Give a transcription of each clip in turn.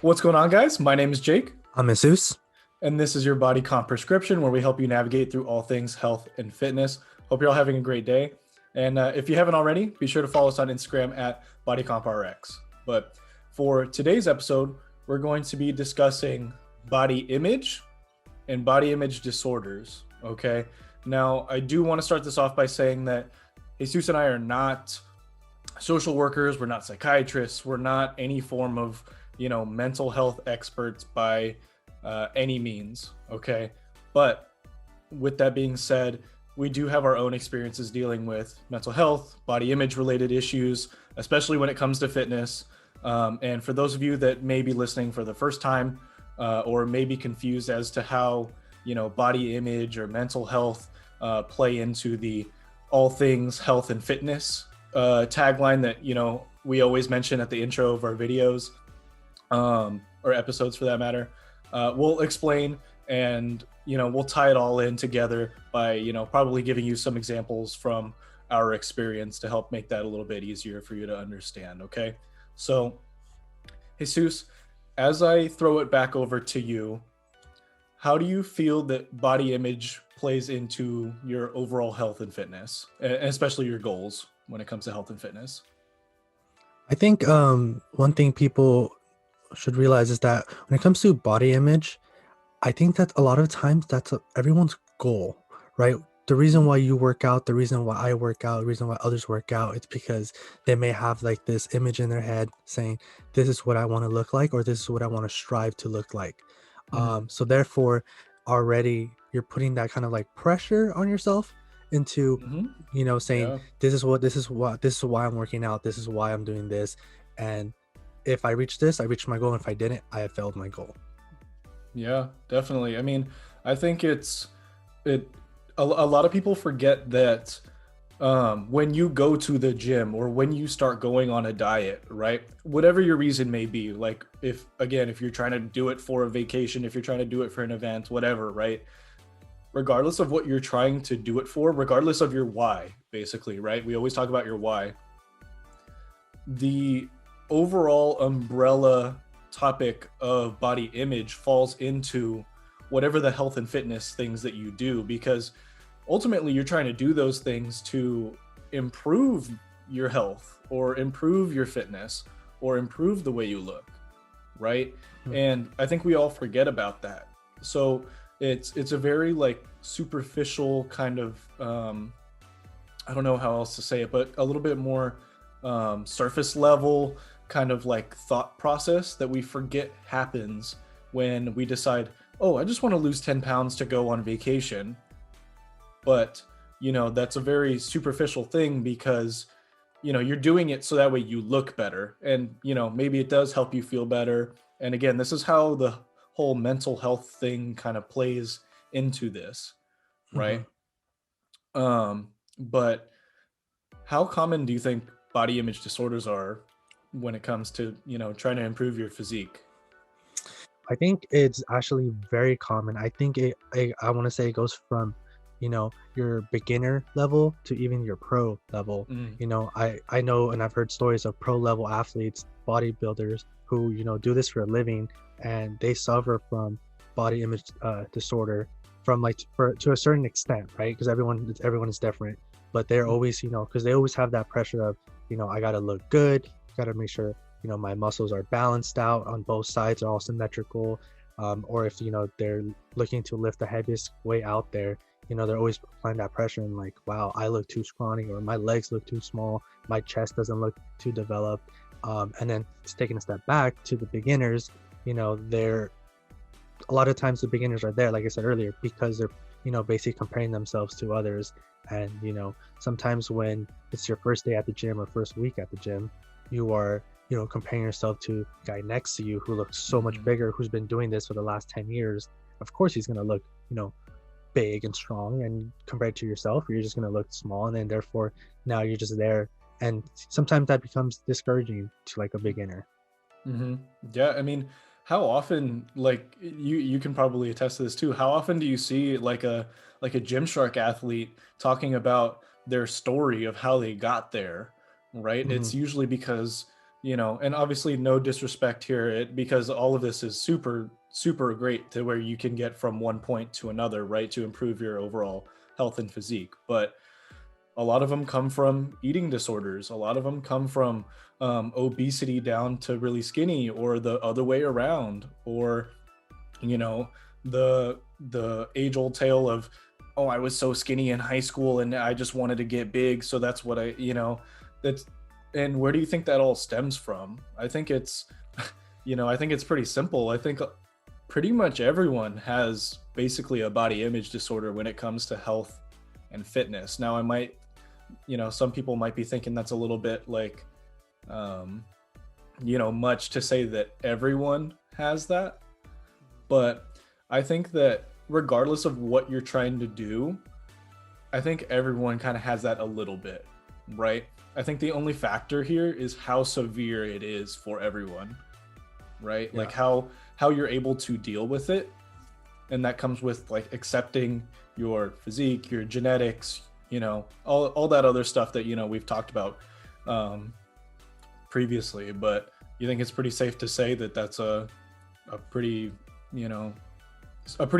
What's going on, guys? My name is Jake, I'm Jesus. and this is your Body Comp Prescription, where we help you navigate through all things health and fitness. Hope you're all having a great day. And if you haven't already, be sure to follow us on Instagram at bodycomprx. But for today's episode, we're going to be discussing body image and body image disorders. Okay. Now, I do want to start this off by saying that Jesus and I are not social workers. We're not psychiatrists. We're not any form of mental health experts by any means. Okay. But with that being said, we do have our own experiences dealing with mental health, body image related issues, especially when it comes to fitness. And for those of you that may be listening for the first time or may be confused as to how, body image or mental health play into the all things health and fitness tagline that, we always mention at the intro of our videos, or episodes for that matter, we'll explain and we'll tie it all in together by probably giving you some examples from our experience to help make that a little bit easier for you to understand. Okay, so Jesus, as I throw it back over to you, how do you feel that body image plays into your overall health and fitness, and especially your goals when it comes to health and fitness? I think one thing people should realize is that when it comes to body image, I think that a lot of times that's everyone's goal, right? The reason why you work out, the reason why I work out, the reason why others work out, it's because they may have like this image in their head saying, this is what I want to look like, or this is what I want to strive to look like. Mhm. So therefore, already you're putting that kind of like pressure on yourself into, Mhm. saying, Yeah. this is why I'm working out, this is why I'm doing this. And if I reach this, I reached my goal. And if I didn't, I have failed my goal. Yeah, definitely. I mean, I think it a lot of people forget that when you go to the gym or when you start going on a diet, right? Whatever your reason may be, like if you're trying to do it for a vacation, if you're trying to do it for an event, whatever, right? Regardless of what you're trying to do it for, regardless of your why, basically, right? We always talk about your why. The overall umbrella topic of body image falls into whatever the health and fitness things that you do, because ultimately you're trying to do those things to improve your health or improve your fitness or improve the way you look, right? Mhm. And I think we all forget about that. So it's a very like superficial kind of I don't know how else to say it, but a little bit more surface level kind of like thought process that we forget happens when we decide, oh, I just want to lose 10 pounds to go on vacation. But, that's a very superficial thing because, you're doing it so that way you look better. And, maybe it does help you feel better. And again, this is how the whole mental health thing kind of plays into this, Mhm. right? But how common do you think body image disorders are when it comes to, trying to improve your physique? I think it's actually very common. I think I want to say it goes from, your beginner level to even your pro level. Mm, I know and I've heard stories of pro level athletes, bodybuilders who, do this for a living, and they suffer from body image disorder from like to a certain extent, right? Because everyone is different, but they're mm, always, because they always have that pressure of, I got to look good, got to make sure my muscles are balanced out on both sides, are all symmetrical. Or if they're looking to lift the heaviest weight out there, they're always applying that pressure and like, wow, I look too scrawny, or my legs look too small, my chest doesn't look too developed. And then it's taking a step back to the beginners. They're a lot of times the beginners are there, like I said earlier, because they're basically comparing themselves to others. And sometimes when it's your first day at the gym or first week at the gym, you are comparing yourself to the guy next to you who looks so much mhm. bigger, who's been doing this for the last 10 years. Of course he's going to look big and strong, and compared to yourself you're just going to look small, and then therefore now you're just there. And sometimes that becomes discouraging to like a beginner. Hmm. Yeah, I mean, how often, like you can probably attest to this too. How often do you see like a Gymshark athlete talking about their story of how they got there, right? Hmm. It's usually because and obviously no disrespect here, because all of this is super, super great to where you can get from one point to another, right? To improve your overall health and physique. But a lot of them come from eating disorders. A lot of them come from obesity down to really skinny, or the other way around, or you know the age old tale of, oh, I was so skinny in high school and I just wanted to get big, so that's what that's and where do you think that all stems from? I think it's I think it's pretty simple. I think pretty much everyone has basically a body image disorder when it comes to health and fitness. Now, I might, some people might be thinking that's a little bit like much to say that everyone has that. But I think that regardless of what you're trying to do, I think everyone kind of has that a little bit, right? I think the only factor here is how severe it is for everyone, right? Yeah. Like how you're able to deal with it. And that comes with like accepting your physique, your genetics, all that other stuff that, we've talked about previously. But you think it's pretty safe to say that that's a pretty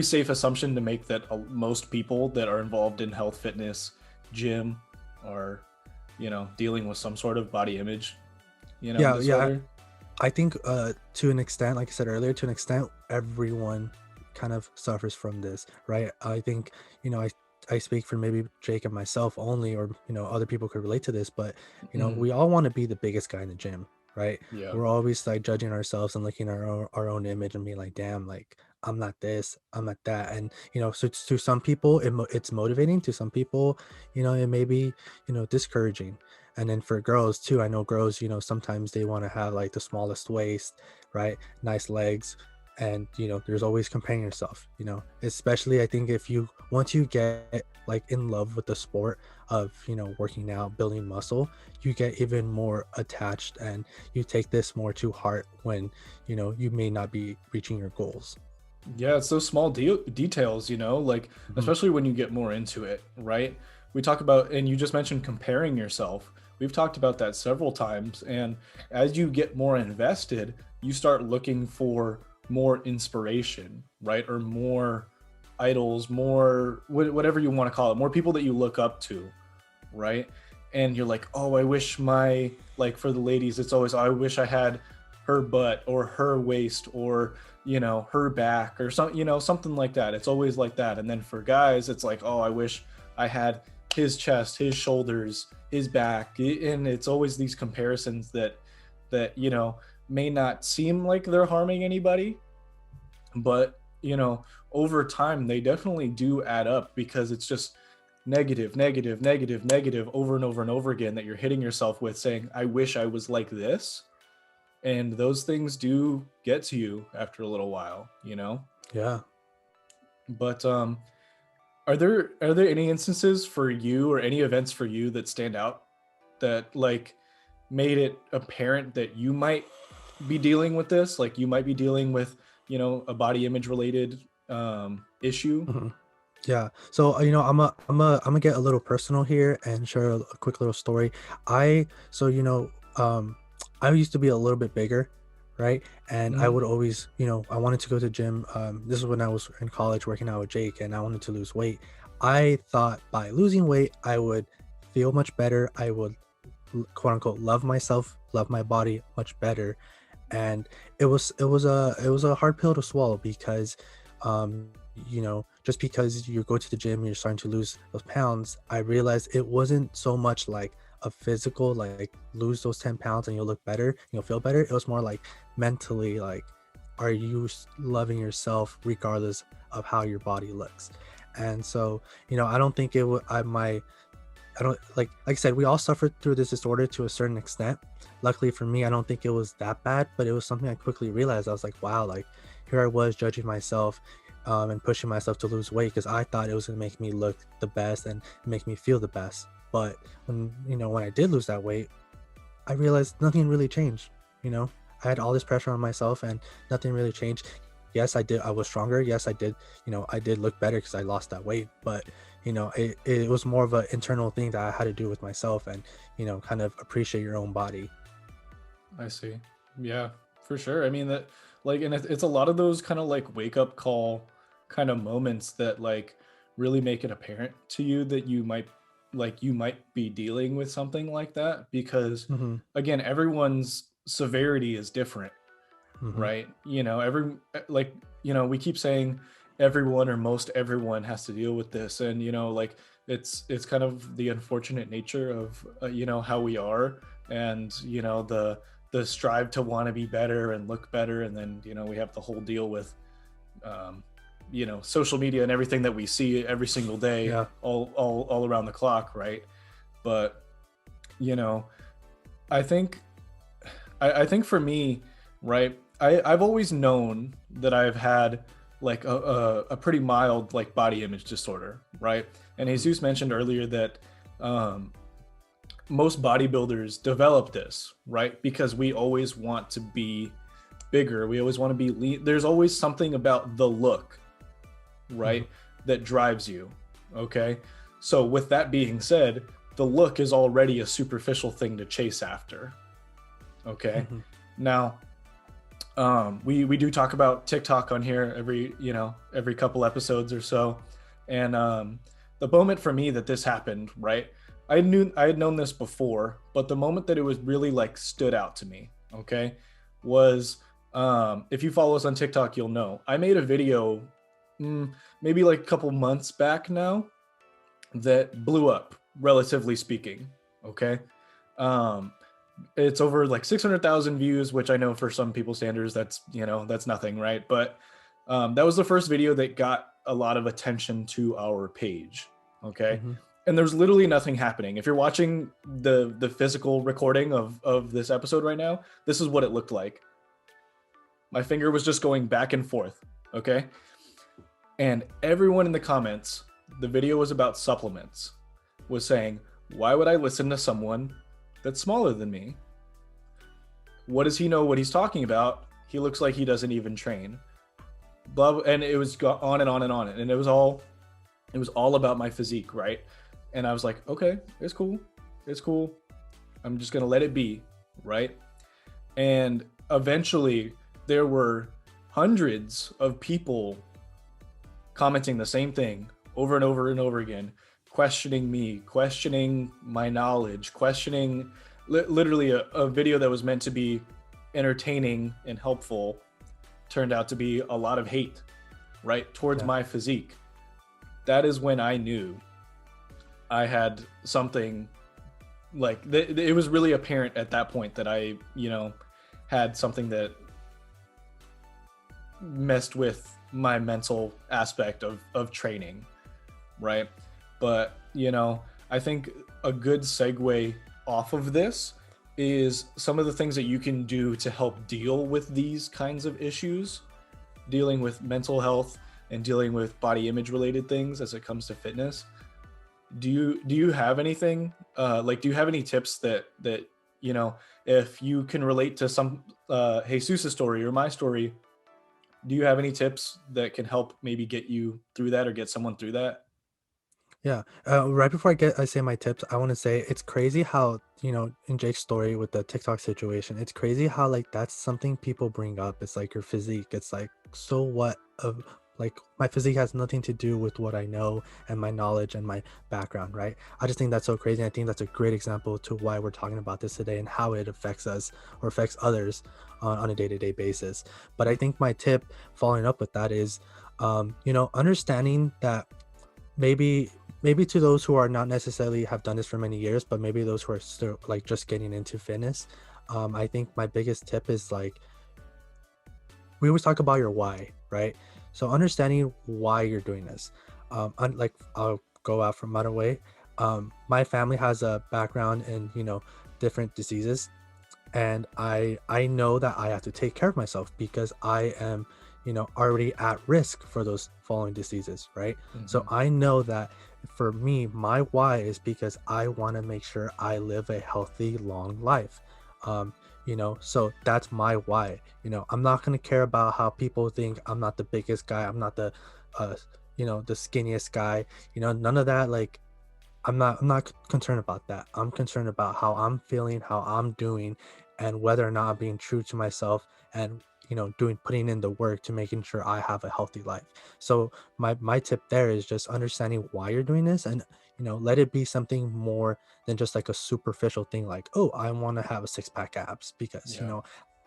safe assumption to make, that most people that are involved in health, fitness, gym are, dealing with some sort of body image, disorder? I think to an extent, like I said earlier, to an extent, everyone kind of suffers from this, right? I think, I speak for maybe Jake and myself only, or, other people could relate to this, but, we all want to be the biggest guy in the gym, right? Yeah. We're always like judging ourselves and looking at our own image and being like, damn, like I'm not this, I'm not that. And, so to some people, it's motivating. To some people, it may be, discouraging. And then for girls too, I know girls, sometimes they want to have like the smallest waist, right? Nice legs. And, there's always comparing yourself, especially I think once you get like in love with the sport of, working out, building muscle, you get even more attached, and you take this more to heart when, you may not be reaching your goals. Yeah, it's those small details, like especially when you get more into it, right? We talk about, and you just mentioned comparing yourself. We've talked about that several times. And as you get more invested, you start looking for more inspiration, right? Or more idols, more whatever you want to call it, more people that you look up to, right? And you're like, oh, I wish like for the ladies, it's always, oh, I wish I had her butt or her waist or, her back or something like that. It's always like that. And then for guys, it's like, oh, I wish I had his chest, his shoulders, his back. And it's always these comparisons that may not seem like they're harming anybody, but over time they definitely do add up, because it's just negative over and over and over again that you're hitting yourself with, saying, I wish I was like this. And those things do get to you after a little while, Yeah. But are there any instances for you, or any events for you that stand out, that like made it apparent that you might be dealing with this? Like you might be dealing with, a body image related issue? Mhm. Yeah. So, I'm gonna get a little personal here and share a quick little story. So, I used to be a little bit bigger, right? And I would always, I wanted to go to the gym. This is when I was in college working out with Jake, and I wanted to lose weight. I thought by losing weight, I would feel much better. I would, quote unquote, love myself, love my body much better. And it was a hard pill to swallow, because just because you go to the gym and you're starting to lose those pounds, I realized it wasn't so much like a physical, like lose those 10 pounds and you'll look better, you'll feel better. It was more like mentally, like, are you loving yourself regardless of how your body looks? And so, I don't think it would, I don't, like I said, we all suffer through this disorder to a certain extent. Luckily for me, I don't think it was that bad, but it was something I quickly realized. I was like, wow, like here I was judging myself and pushing myself to lose weight, because I thought it was going to make me look the best and make me feel the best. But when I did lose that weight, I realized nothing really changed. I had all this pressure on myself and nothing really changed. Yes, I did. I was stronger. Yes, I did. I did look better because I lost that weight. But it was more of an internal thing that I had to do with myself, and kind of appreciate your own body. I see. Yeah, for sure. I mean that like and it's a lot of those kind of like wake up call kind of moments that like really make it apparent to you that you might be dealing with something like that because Mm-hmm. again, everyone's severity is different, Mm-hmm. right? Like, we keep saying everyone or most everyone has to deal with this and like it's kind of the unfortunate nature of how we are and the strive to want to be better and look better and then we have the whole deal with um social media and everything that we see every single day Yeah. all around the clock, right? But you know I think I think for me, right, I've always known that I've had like a pretty mild like body image disorder, right? And Mm-hmm. Jesus mentioned earlier that um, most bodybuilders develop this, right? Because we always want to be bigger. We always want to be lean. There's always something about the look, Mm-hmm. right, that drives you. Okay. So, with that being said, the look is already a superficial thing to chase after. Okay. Mm-hmm. Now, we do talk about TikTok on here every couple episodes or so, and the moment for me that this happened, right? I had known this before, but the moment that it was really like stood out to me, okay, was if you follow us on TikTok, you'll know I made a video, maybe like a couple months back now, that blew up, relatively speaking. Okay, um, it's over like 600,000 views, which I know for some people's standards, that's nothing, right? But that was the first video that got a lot of attention to our page. Okay. Mm-hmm. And there's literally nothing happening. If you're watching the physical recording of this episode right now, this is what it looked like. My finger was just going back and forth. Okay. And everyone in the comments, the video was about supplements, was saying, why would I listen to someone that's smaller than me? What does he know what he's talking about? He looks like he doesn't even train. Blah, and it was on and on and on, and it was all about my physique, right? And I was like, okay, it's cool. I'm just gonna let it be, right? And eventually, there were hundreds of people commenting the same thing over and over and over again, questioning me, questioning my knowledge, questioning literally a video that was meant to be entertaining and helpful turned out to be a lot of hate, right, towards Yeah. my physique. That is when I knew I had something like it was really apparent at that point that I, had something that messed with my mental aspect of training, right? But I think a good segue off of this is some of the things that you can do to help deal with these kinds of issues, dealing with mental health and dealing with body image related things as it comes to fitness. Do you have anything like do you have any tips that if you can relate to some Jesus's story or my story, do you have any tips that can help maybe get you through that or get someone through that? Yeah. Right before I say my tips, I want to say it's crazy how, in Jake's story with the TikTok situation, it's crazy how like that's something people bring up. It's like your physique. It's like, so what of like my physique has nothing to do with what I know and my knowledge and my background, right? I just think that's so crazy. I think that's a great example to why we're talking about this today and how it affects us or affects others on a day-to-day basis. But I think my tip following up with that is, understanding that maybe to those who are not necessarily have done this for many years, but maybe those who are still like just getting into fitness, I think my biggest tip is like, we always talk about your why, right? So understanding why you're doing this. Like I'll go out from right away. My family has a background in different diseases, and I know that I have to take care of myself because I am already at risk for those following diseases, right? So Mm-hmm. I know that for me, my why is because I want to make sure I live a healthy long life. um so that's my why. I'm not going to care about how people think I'm not the biggest guy, I'm not the uh the skinniest guy, none of that. Like I'm not concerned about that. I'm concerned about how I'm feeling, how I'm doing, and whether or not I'm being true to myself and, you know, putting in the work to making sure I have a healthy life. So my tip there is just understanding why you're doing this, and, you know, let it be something more than just like a superficial thing like, oh, I want to have a six-pack abs because, you Yeah. know,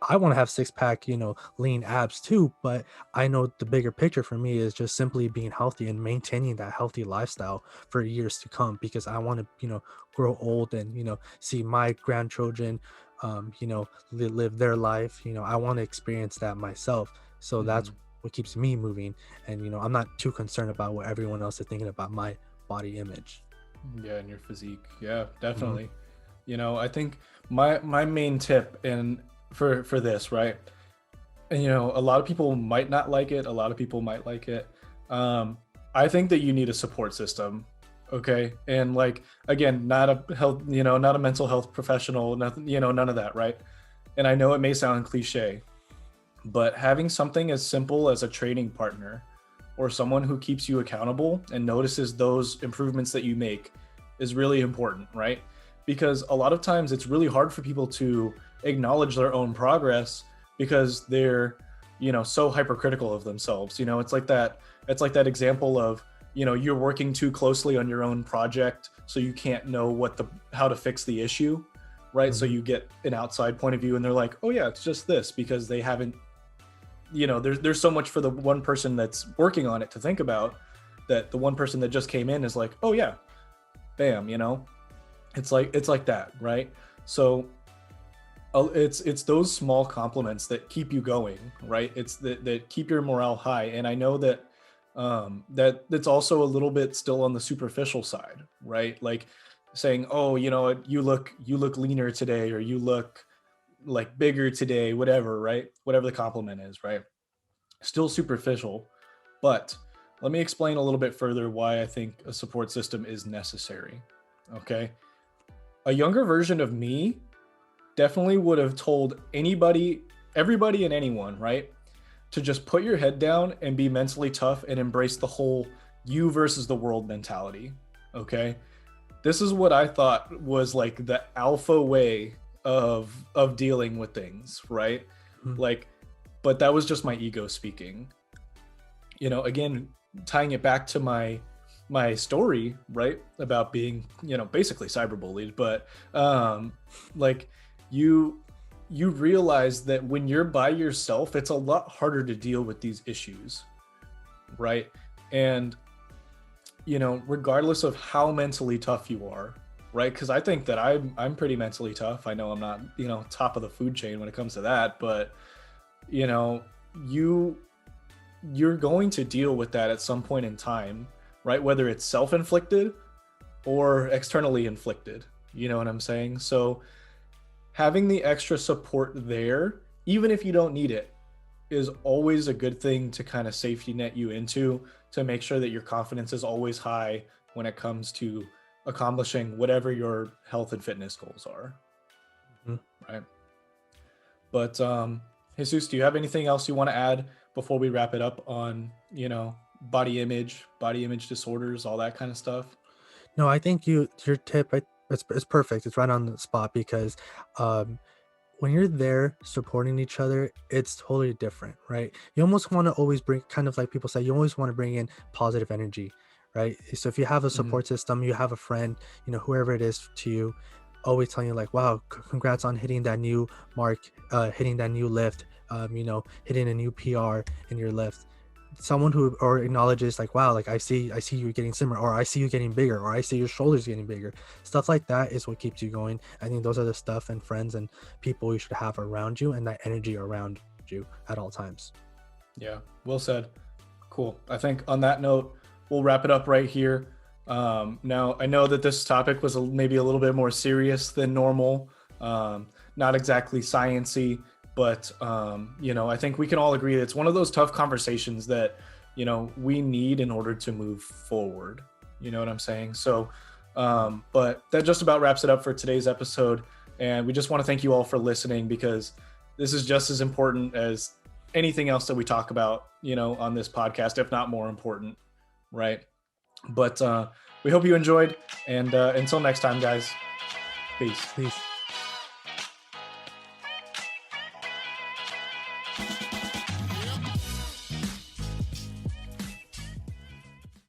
I want to have six-pack, you know, lean abs too, but I know the bigger picture for me is just simply being healthy and maintaining that healthy lifestyle for years to come, because I want to, you know, grow old and, you know, see my grandchildren, you know, live their life. You know, I want to experience that myself. So that's Mhm. what keeps me moving. And, you know, I'm not too concerned about what everyone else is thinking about my body image. Yeah, and your physique. Yeah, Hmm. definitely. You know, I think my main tip in for this, right? And you know, a lot of people might not like it, a lot of people might like it. Um, I think that you need a support system, okay? And like again, not a health, you know, not a mental health professional, nothing, you know, none of that, right? And I know it may sound cliche, but having something as simple as a training partner or someone who keeps you accountable and notices those improvements that you make is really important, right? Because a lot of times it's really hard for people to acknowledge their own progress because they're, you know, so hypercritical of themselves. You know, it's like that example of, you know, you're working too closely on your own project so you can't know how to fix the issue, right? So Hmm. you get an outside point of view and they're like, "Oh yeah, it's just this," because they haven't, you know, there's so much for the one person that's working on it to think about, that the one person that just came in is like, oh yeah, bam, you know. It's like that, right? So it's those small compliments that keep you going, right? It's that keep your morale high. And I know that that's also a little bit still on the superficial side, right? Like saying, oh, you know, you look leaner today, or you look like bigger today, whatever, right? Whatever the compliment is, right? Still superficial. But let me explain a little bit further why I think a support system is necessary. Okay. A younger version of me definitely would have told anybody, everybody, and anyone, right, to just put your head down and be mentally tough and embrace the whole you versus the world mentality. Okay. This is what I thought was like the alpha way of dealing with things, right? Hmm. Like, but that was just my ego speaking. You know, again, tying it back to my story, right, about being, you know, basically cyberbullied, but like you you realize that when you're by yourself it's a lot harder to deal with these issues, right? And you know, regardless of how mentally tough you are, right? Because I think that I'm pretty mentally tough. I know I'm not, you know, top of the food chain when it comes to that, but you know, you you're going to deal with that at some point in time, right? Whether it's self-inflicted or externally inflicted. You know what I'm saying? So having the extra support there, even if you don't need it, is always a good thing to kind of safety net you into, to make sure that your confidence is always high when it comes to accomplishing whatever your health and fitness goals are, Hmm. right? But Jesus, do you have anything else you want to add before we wrap it up on, you know, body image disorders, all that kind of stuff? No, I think your tip, it's perfect. It's right on the spot because, um, when you're there supporting each other, it's totally different, right? You almost want to always bring, kind of like people say, you always want to bring in positive energy, right? So if you have a Hmm. support system, you have a friend, you know, whoever it is to you, always telling you like, wow, congrats on hitting that new mark, hitting that new lift, you know, hitting a new PR in your lift. Someone who or acknowledges like, wow, like I see you getting slimmer, or I see you getting bigger, or I see your shoulders getting bigger. Stuff like that is what keeps you going. I think those are the stuff and friends and people you should have around you, and that energy around you at all times. Yeah, well said. Cool. I think on that note, we'll wrap it up right here. Now, I know that this topic was maybe a little bit more serious than normal, not exactly sciency, but you know, I think we can all agree that it's one of those tough conversations that, you know, we need in order to move forward. You know what I'm saying? So, but that just about wraps it up for today's episode. And we just want to thank you all for listening, because this is just as important as anything else that we talk about, you know, on this podcast, if not more important, right? But we hope you enjoyed, and until next time, guys, peace. Peace.